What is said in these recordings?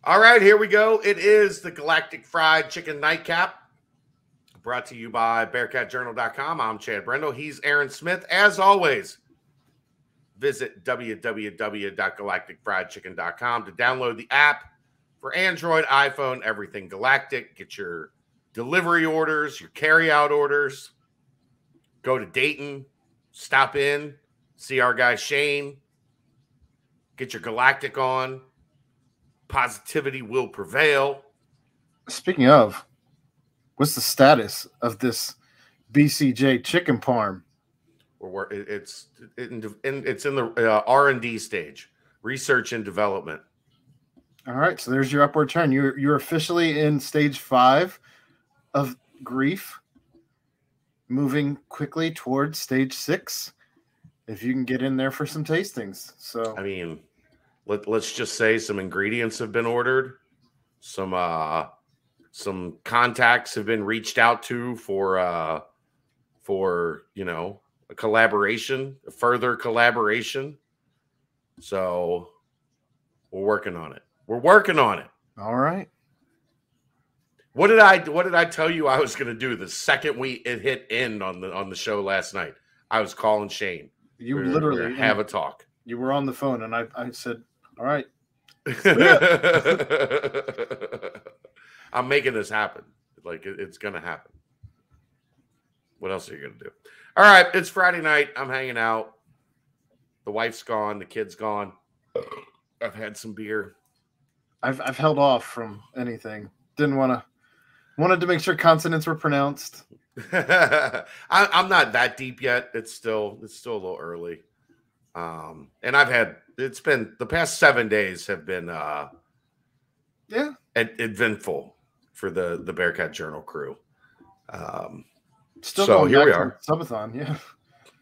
All right, here we go. It is the Galactic Fried Chicken Nightcap, brought to you by BearcatJournal.com. I'm Chad Brendel. He's Aaron Smith. As always, visit www.galacticfriedchicken.com to download the app for Android, iPhone, everything Galactic. Get your delivery orders, your carry-out orders. Go to Dayton, stop in, see our guy Shane. Get your Galactic on. Positivity will prevail. Speaking of, what's the status of this BCJ chicken parm? It's in the R&D stage, research and development. All right, so there's your upward turn. You're officially in stage 5 of grief, moving quickly towards stage 6. If you can get in there for some tastings, so I mean, let's just say some ingredients have been ordered, some contacts have been reached out to for a collaboration, a further collaboration. So we're working on it. We're working on it. All right. What did I tell you I was going to do the second it hit end on the show last night? I was calling Shane. You literally have a talk. You were on the phone, and I said, "All right, I'm making this happen. Like it's going to happen. What else are you going to do? All right, it's Friday night. I'm hanging out. The wife's gone. The kid's gone. I've had some beer. I've held off from anything. Didn't wanted to make sure consonants were pronounced. I'm not that deep yet. It's still a little early. And it's been the past 7 days have been eventful for the Bearcat Journal crew. Still so here we are. Subathon, yeah.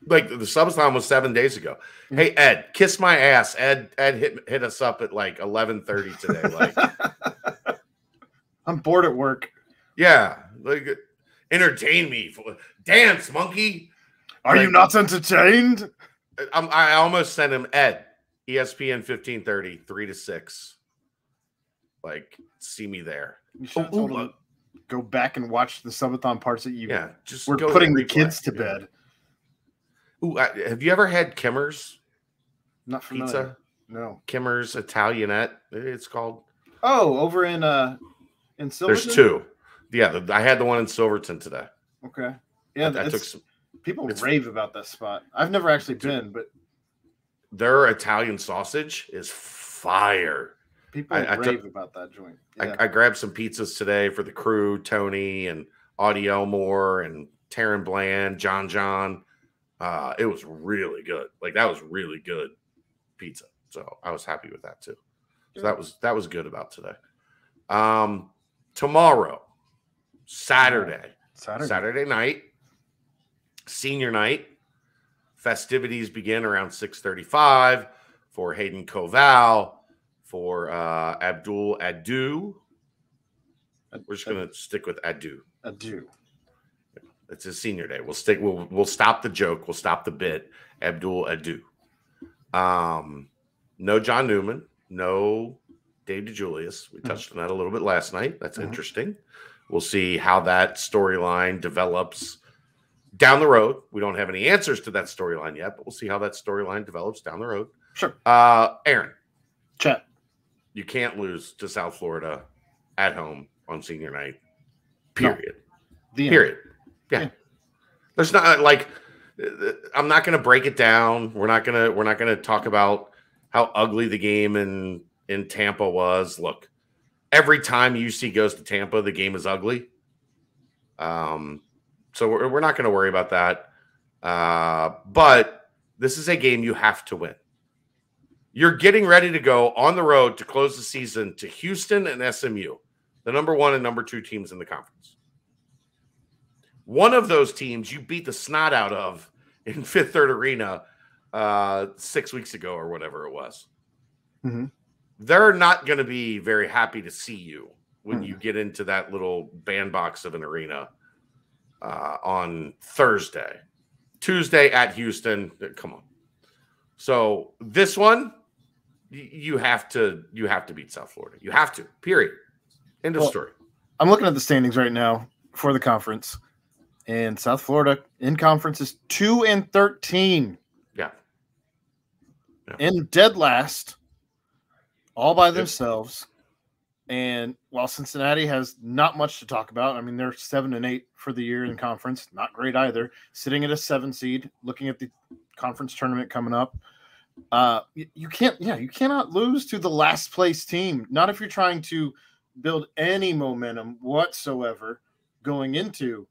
Like the subathon was 7 days ago. Hey Ed, kiss my ass. Ed hit us up at like 11:30 today. Like I'm bored at work. Yeah, like entertain me. Dance, monkey. Are you not entertained? I almost sent him Ed, ESPN 15:30, 3 to 6. Like, see me there. You should have told him go back and watch the subathon parts that we're go putting the kids to bed. Ooh, have you ever had Kimmer's? Not familiar. Pizza? No. Kimmer's Italianette, it's called. Oh, over in Silverton? There's 2. Yeah, I had the one in Silverton today. Okay. Yeah, people rave about that spot. I've never actually been, but their Italian sausage is fire. People rave about that joint. Yeah. I grabbed some pizzas today for the crew, Tony and Audie Elmore and Taryn Bland, John. It was really good. Like that was really good pizza. So I was happy with that too. So that was good about today. Tomorrow, Saturday night, senior night. Festivities begin around 6:35 for Hayden Koval, for Abdul Adu. We're just gonna stick with Adu. Adu. It's his senior day. We'll stop the joke. We'll stop the bit. Abdul Adu. No John Newman. No Dave DeJulius. We touched on that a little bit last night. That's interesting. We'll see how that storyline develops down the road. We don't have any answers to that storyline yet, but we'll see how that storyline develops down the road. Sure. Aaron. Chat. You can't lose to South Florida at home on senior night. Period. No. Period. Yeah. There's not like I'm not going to break it down. We're not going to talk about how ugly the game in Tampa was. Look, every time UC goes to Tampa, the game is ugly. So we're not going to worry about that. But this is a game you have to win. You're getting ready to go on the road to close the season to Houston and SMU, the number 1 and number 2 teams in the conference. One of those teams you beat the snot out of in Fifth Third Arena 6 weeks ago or whatever it was. Mm-hmm. They're not going to be very happy to see you when you get into that little bandbox of an arena on Thursday. Tuesday at Houston. Come on. So this one, you have to beat South Florida. You have to. Period. End of story. I'm looking at the standings right now for the conference, and South Florida in conference is 2-13. Yeah. In dead last, all by themselves. And while Cincinnati has not much to talk about, I mean, they're 7-8 for the year in conference. Not great either. Sitting at a 7 seed, looking at the conference tournament coming up. You cannot lose to the last place team. Not if you're trying to build any momentum whatsoever going into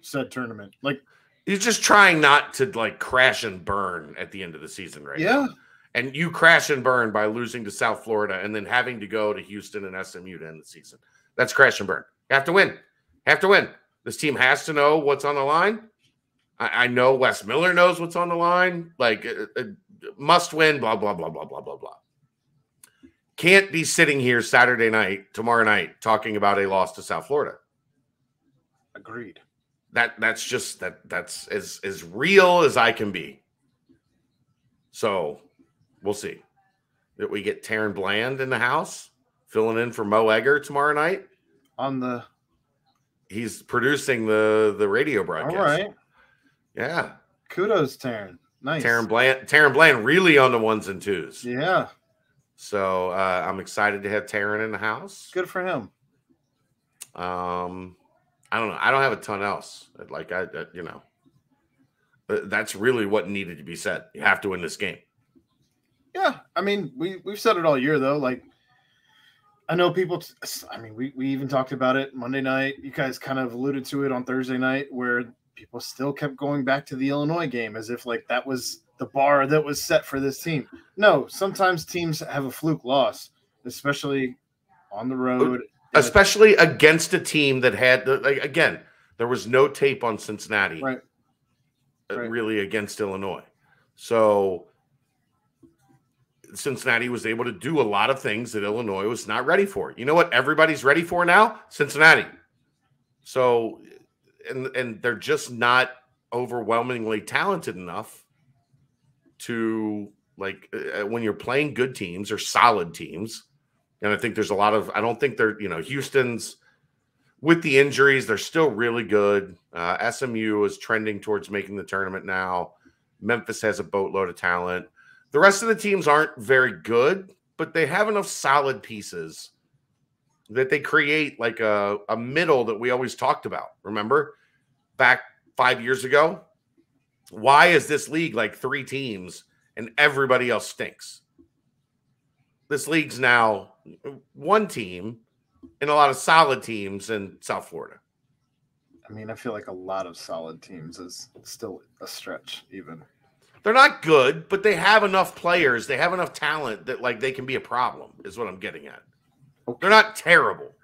said tournament. Like, you're just trying not to like crash and burn at the end of the season right now. And you crash and burn by losing to South Florida and then having to go to Houston and SMU to end the season. That's crash and burn. You have to win. Have to win. This team has to know what's on the line. I know Wes Miller knows what's on the line. Like, must win, blah, blah, blah, blah, blah, blah, blah. Can't be sitting here Saturday night, tomorrow night, talking about a loss to South Florida. Agreed. That's just that's as real as I can be. So we'll see. That we get Taryn Bland in the house, filling in for Mo Egger tomorrow night. He's producing the radio broadcast. All right. Yeah. Kudos, Taryn. Nice. Taryn Bland really on the ones and twos. Yeah. So I'm excited to have Taryn in the house. Good for him. I don't know. I don't have a ton else. Like that's really what needed to be said. You have to win this game. Yeah, I mean, we've said it all year though. Like, I know people. We even talked about it Monday night. You guys kind of alluded to it on Thursday night, where people still kept going back to the Illinois game as if like that was the bar that was set for this team. No, sometimes teams have a fluke loss, especially on the road. Especially against a team that had, again, there was no tape on Cincinnati really against Illinois. So Cincinnati was able to do a lot of things that Illinois was not ready for. You know what everybody's ready for now? Cincinnati. So, and they're just not overwhelmingly talented enough to, like, when you're playing good teams or solid teams. And I think there's a lot of, I don't think they're, Houston's with the injuries, they're still really good. SMU is trending towards making the tournament now. Memphis has a boatload of talent. The rest of the teams aren't very good, but they have enough solid pieces that they create like a middle that we always talked about. Remember back 5 years ago? Why is this league like 3 teams and everybody else stinks? This league's now 1 team and a lot of solid teams in South Florida. I mean, I feel like a lot of solid teams is still a stretch even. They're not good, but they have enough players. They have enough talent that like they can be a problem is what I'm getting at. Okay. They're not terrible.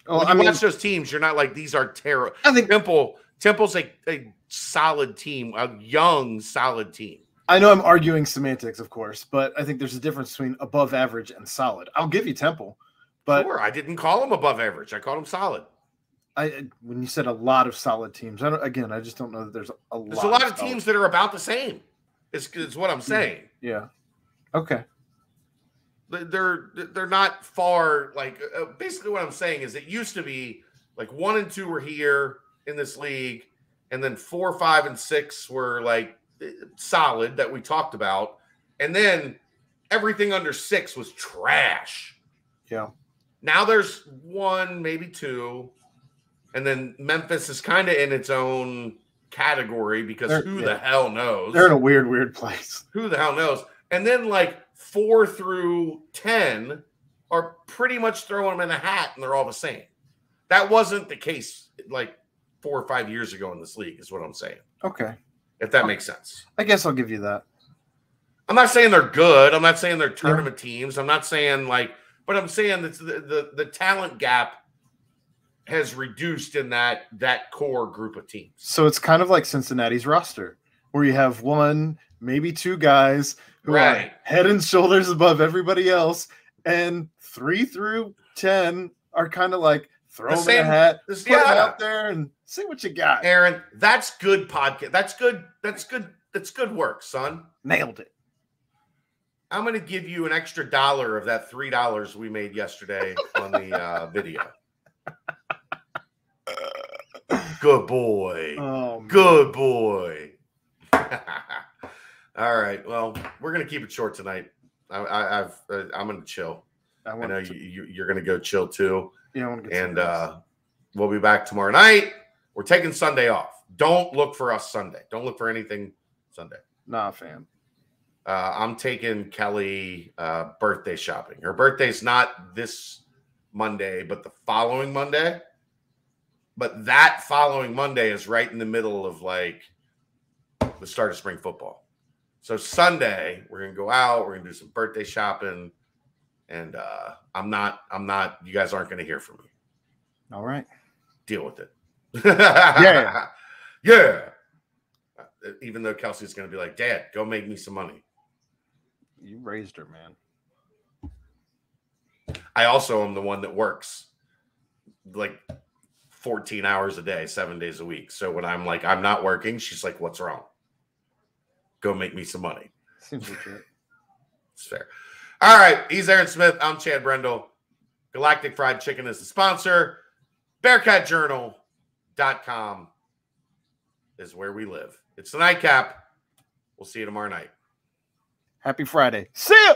When you watch those teams, you're not like, these are terrible. I think Temple's a solid team, a young, solid team. I know I'm arguing semantics, of course, but I think there's a difference between above average and solid. I'll give you Temple, but sure, I didn't call them above average. I called them solid. When you said a lot of solid teams, I just don't know that there's a lot. There's a lot of teams that are about the same. It's what I'm saying. Yeah. Okay. They're not far. Like basically, what I'm saying is it used to be like 1 and 2 were here in this league, and then 4, 5, and 6 were like solid that we talked about, and then everything under 6 was trash. Yeah. Now there's 1, maybe 2, and then Memphis is kind of in its own category because who the hell knows? They're in a weird place. Who the hell knows? And then like 4 through 10 are pretty much throwing them in a hat, and they're all the same. That wasn't the case like 4 or 5 years ago in this league, is what I'm saying. Okay. If that makes sense. I guess I'll give you that. I'm not saying they're good. I'm not saying they're tournament teams. I'm not saying but I'm saying that the talent gap has reduced in that core group of teams. So it's kind of like Cincinnati's roster, where you have 1, maybe 2 guys who are head and shoulders above everybody else, and 3 through 10 are kind of like throw them in a hat, put it out there, and see what you got. Aaron, that's good podcast. That's good. That's good. That's good work, son. Nailed it. I'm going to give you an extra $1 of that $3 we made yesterday on the video. Good boy. Oh, man. Good boy. All right. Well, we're going to keep it short tonight. I'm going to chill. I know you're going to go chill too. Yeah, I want to get and we'll be back tomorrow night. We're taking Sunday off. Don't look for us Sunday. Don't look for anything Sunday. Nah, fam. I'm taking Kelly birthday shopping. Her birthday's not this Monday, but the following Monday. But that following Monday is right in the middle of like the start of spring football. So Sunday, we're gonna go out. We're gonna do some birthday shopping, and I'm not. You guys aren't gonna hear from me. All right. Deal with it. Yeah. Yeah. Even though Kelsey's gonna be like, Dad, go make me some money. You raised her, man. I also am the one that works like 14 hours a day, 7 days a week. So when I'm like, I'm not working, she's like, what's wrong? Go make me some money. Seems legit. It's fair. All right. He's Aaron Smith. I'm Chad Brendel. Galactic Fried Chicken is the sponsor. BearcatJournal.com is where we live. It's the nightcap. We'll see you tomorrow night. Happy Friday. See ya.